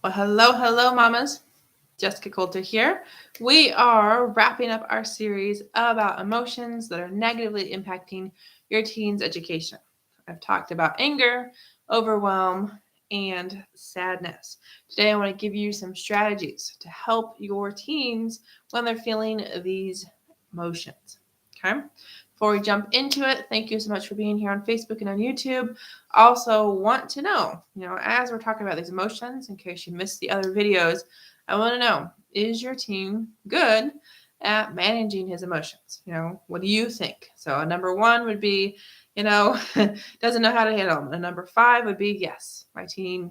Well, hello, mamas. Jessica Coulter here. We are wrapping up our series about emotions that are negatively impacting your teen's education. I've talked about anger, overwhelm, and sadness. Today, I want to give you some strategies to help your teens when they're feeling these emotions. Okay. Before we jump into it, thank you so much for being here on Facebook and on YouTube. Also, want to know, as we're talking about these emotions, in case you missed the other videos, I want to know, is your teen good at managing his emotions? What do you think? So, a number one would be, doesn't know how to handle them. A number five would be, yes, my teen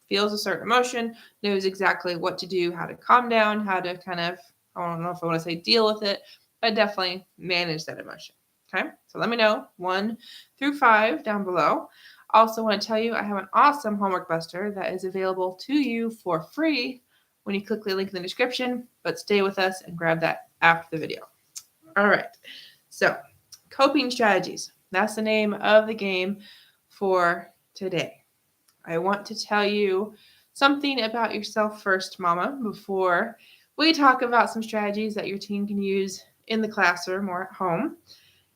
feels a certain emotion, knows exactly what to do, how to calm down, how to kind of, I don't know if I want to say deal with it, but definitely manage that emotion. Okay, so let me know 1 through 5 down below. Also, want to tell you I have an awesome homework buster that is available to you for free when you click the link in the description, but stay with us and grab that after the video. All right, so coping strategies. That's the name of the game for today. I want to tell you something about yourself first, mama, before we talk about some strategies that your teen can use in the classroom or at home.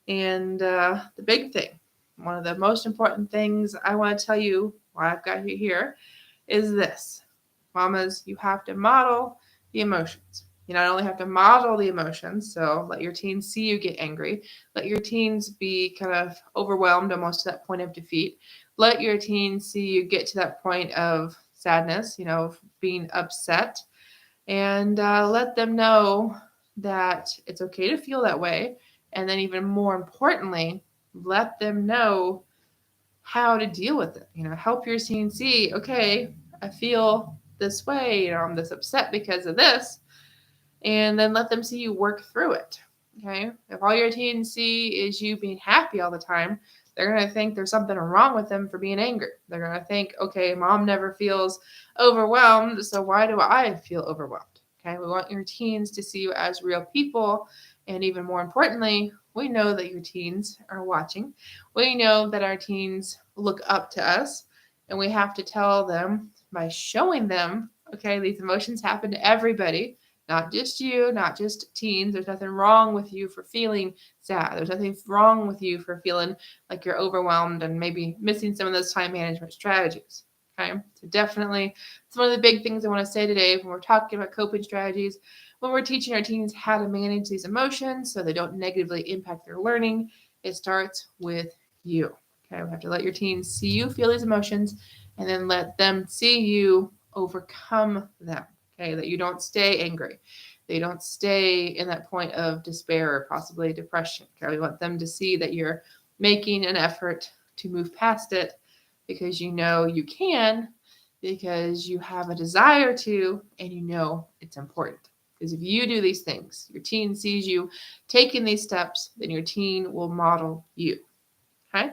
And the big thing, one of the most important things I want to tell you why I've got you here is this. Mamas, you have to model the emotions. You not only have to model the emotions, so let your teens see you get angry, let your teens be kind of overwhelmed almost to that point of defeat. Let your teens see you get to that point of sadness, being upset, and let them know that it's okay to feel that way. And then, even more importantly, let them know how to deal with it. Help your teen see, okay, I feel this way, I'm this upset because of this, and then let them see you work through it. Okay, if all your teens see is you being happy all the time, they're going to think there's something wrong with them for being angry. They're going to think, okay, mom never feels overwhelmed, so why do I feel overwhelmed? Okay, we want your teens to see you as real people, and even more importantly, we know that your teens are watching. We know that our teens look up to us, and we have to tell them by showing them, okay, these emotions happen to everybody, not just you, not just teens. There's nothing wrong with you for feeling sad. There's nothing wrong with you for feeling like you're overwhelmed and maybe missing some of those time management strategies. Okay, so definitely, it's one of the big things I want to say today when we're talking about coping strategies, when we're teaching our teens how to manage these emotions so they don't negatively impact their learning. It starts with you. Okay, we have to let your teens see you feel these emotions and then let them see you overcome them. Okay, that you don't stay angry. They don't stay in that point of despair or possibly depression. Okay, we want them to see that you're making an effort to move past it because you know you can, because you have a desire to, and you know it's important. Because if you do these things, your teen sees you taking these steps, then your teen will model you. Okay?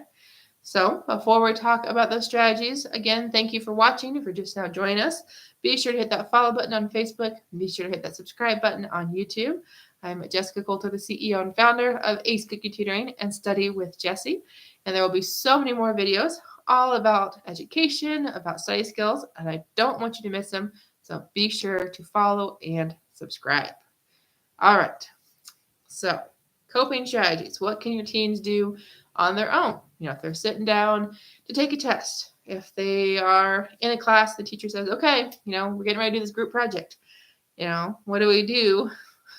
So before we talk about those strategies, again, thank you for watching. If you're just now joining us, be sure to hit that follow button on Facebook. And be sure to hit that subscribe button on YouTube. I'm Jessica Coulter, the CEO and founder of Ace Cookie Tutoring and Study with Jessie. And there will be so many more videos all about education, about study skills, and I don't want you to miss them. So be sure to follow and subscribe. All right. So coping strategies. What can your teens do on their own? If they're sitting down to take a test, if they are in a class, the teacher says, okay, we're getting ready to do this group project. What do we do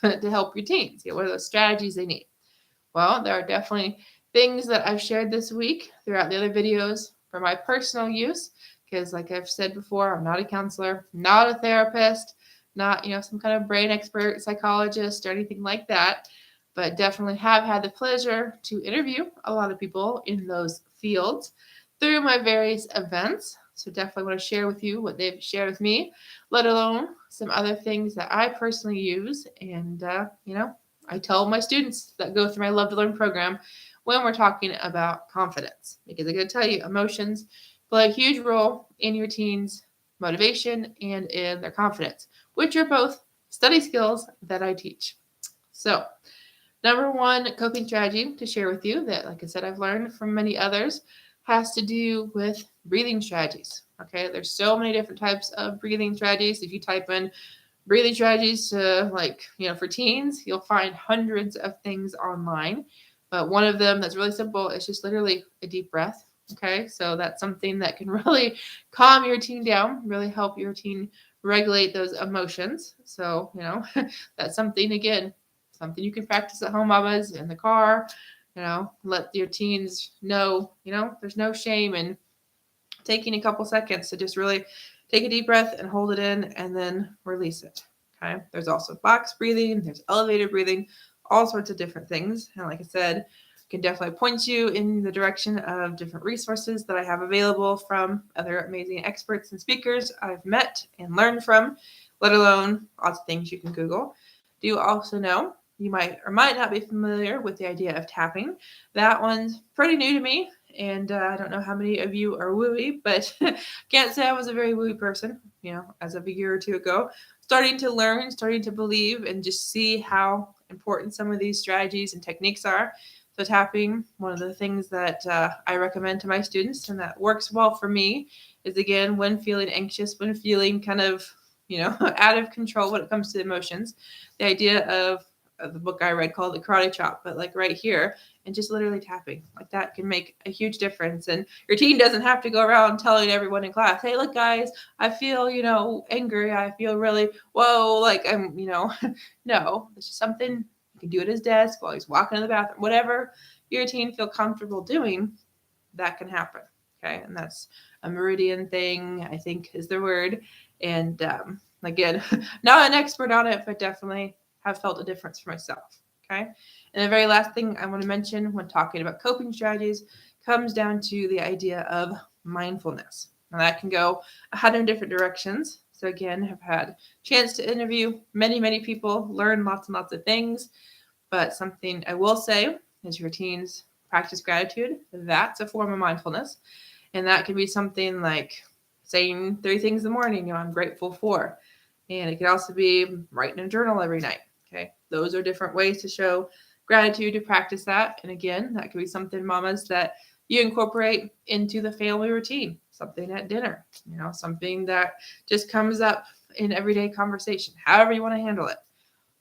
to help your teens? What are those strategies they need? Well, there are definitely things that I've shared this week throughout the other videos for my personal use, because like I've said before, I'm not a counselor, not a therapist, not, some kind of brain expert, psychologist, or anything like that, but definitely have had the pleasure to interview a lot of people in those fields through my various events. So definitely want to share with you what they've shared with me, let alone some other things that I personally use. And, I tell my students that go through my Love to Learn program when we're talking about confidence, because I'm going to tell you emotions play a huge role in your teens' motivation and in their confidence, which are both study skills that I teach. So, number one coping strategy to share with you that, like I said, I've learned from many others has to do with breathing strategies. Okay, there's so many different types of breathing strategies. If you type in breathing strategies to for teens, you'll find hundreds of things online. But one of them that's really simple is just literally a deep breath. Okay, so that's something that can really calm your teen down, really help your teen regulate those emotions. So, that's something, again, something you can practice at home, mamas, in the car. Let your teens know, there's no shame in taking a couple seconds to just really take a deep breath and hold it in and then release it. Okay. There's also box breathing, there's elevated breathing, all sorts of different things. And like I said, I can definitely point you in the direction of different resources that I have available from other amazing experts and speakers I've met and learned from, let alone lots of things you can Google. Do you also know you might or might not be familiar with the idea of tapping? That one's pretty new to me. And I don't know how many of you are wooey, but can't say I was a very wooey person, as of a year or two ago. Starting to learn, starting to believe, and just see how important some of these strategies and techniques are. So tapping, one of the things that I recommend to my students and that works well for me is, again, when feeling anxious, when feeling kind of, out of control when it comes to emotions, the idea of the book I read called The Karate Chop, but like right here, and just literally tapping like that can make a huge difference. And your teen doesn't have to go around telling everyone in class, hey, look, guys, I feel, angry. I feel really, whoa, like I'm, no, it's just something you can do at his desk while he's walking to the bathroom, whatever your teen feel comfortable doing, that can happen. Okay. And that's a meridian thing, I think is the word. And again, not an expert on it, but definitely have felt a difference for myself. Okay. And the very last thing I want to mention when talking about coping strategies comes down to the idea of mindfulness. Now that can go 100 different directions. So again, I've had a chance to interview many, many people, learn lots and lots of things. But something I will say is your teens practice gratitude. That's a form of mindfulness. And that can be something like saying 3 things in the morning, I'm grateful for. And it can also be writing a journal every night. Okay. Those are different ways to show gratitude, to practice that. And again, that could be something, mamas, that you incorporate into the family routine, something at dinner, something that just comes up in everyday conversation, however you want to handle it.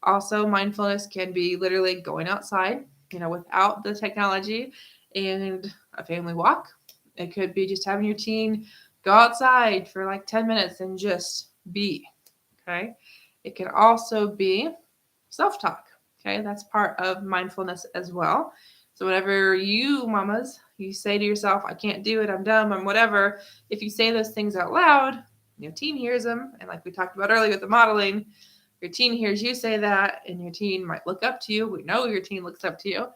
Also, mindfulness can be literally going outside, without the technology, and a family walk. It could be just having your teen go outside for like 10 minutes and just be. Okay. It can also be self-talk. Okay. That's part of mindfulness as well. So whenever you, mamas, you say to yourself, I can't do it, I'm dumb, I'm whatever, if you say those things out loud, your teen hears them. And like we talked about earlier with the modeling, your teen hears you say that, and your teen might look up to you. We know your teen looks up to you.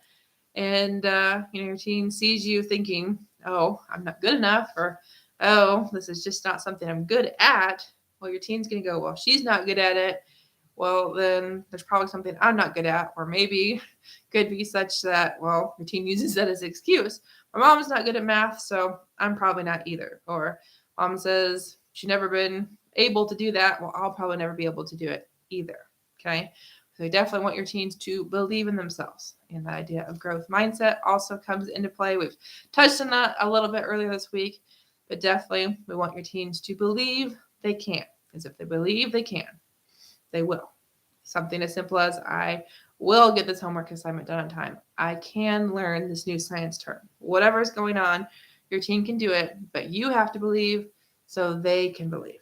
And, your teen sees you thinking, oh, I'm not good enough, or, oh, this is just not something I'm good at. Well, your teen's going to go, well, she's not good at it. Well, then there's probably something I'm not good at, or maybe could be such that, well, your teen uses that as an excuse. My mom's not good at math, so I'm probably not either. Or mom says she's never been able to do that. Well, I'll probably never be able to do it either. Okay. So you definitely want your teens to believe in themselves. And the idea of growth mindset also comes into play. We've touched on that a little bit earlier this week, but definitely we want your teens to believe they can. Because if they believe they can, they will. Something as simple as, I will get this homework assignment done on time. I can learn this new science term. Whatever is going on, your teen can do it, but you have to believe so they can believe.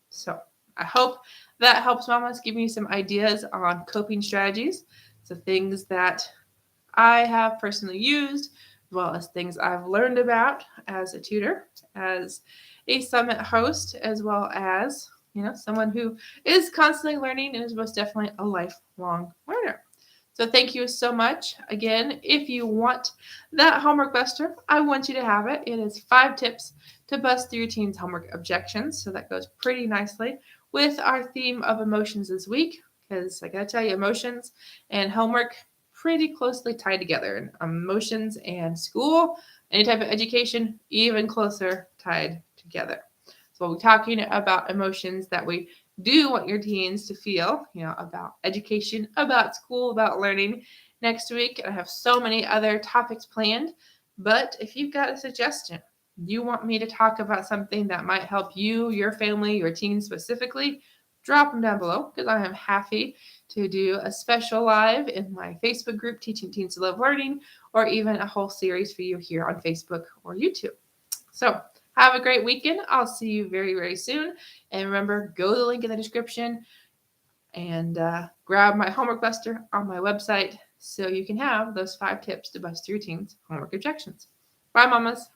So I hope that helps, mamas, give you some ideas on coping strategies. So things that I have personally used, as well as things I've learned about as a tutor, as a summit host, as well as, someone who is constantly learning and is most definitely a lifelong learner. So thank you so much. Again, if you want that homework buster, I want you to have it. It is 5 tips to bust through your teen's homework objections. So that goes pretty nicely with our theme of emotions this week, because I gotta tell you, emotions and homework pretty closely tied together. And emotions and school, any type of education, even closer tied together. So we'll be talking about emotions that we do want your teens to feel, about education, about school, about learning next week. I have so many other topics planned, But if you've got a suggestion, you want me to talk about something that might help you, your family, your team specifically, drop them down below because I am happy to do a special live in my Facebook group, Teaching Teens to Love Learning, or even a whole series for you here on Facebook or YouTube. So have a great weekend. I'll see you very, very soon. And remember, go to the link in the description and grab my homework buster on my website so you can have those 5 tips to bust your teens' homework objections. Bye, mamas.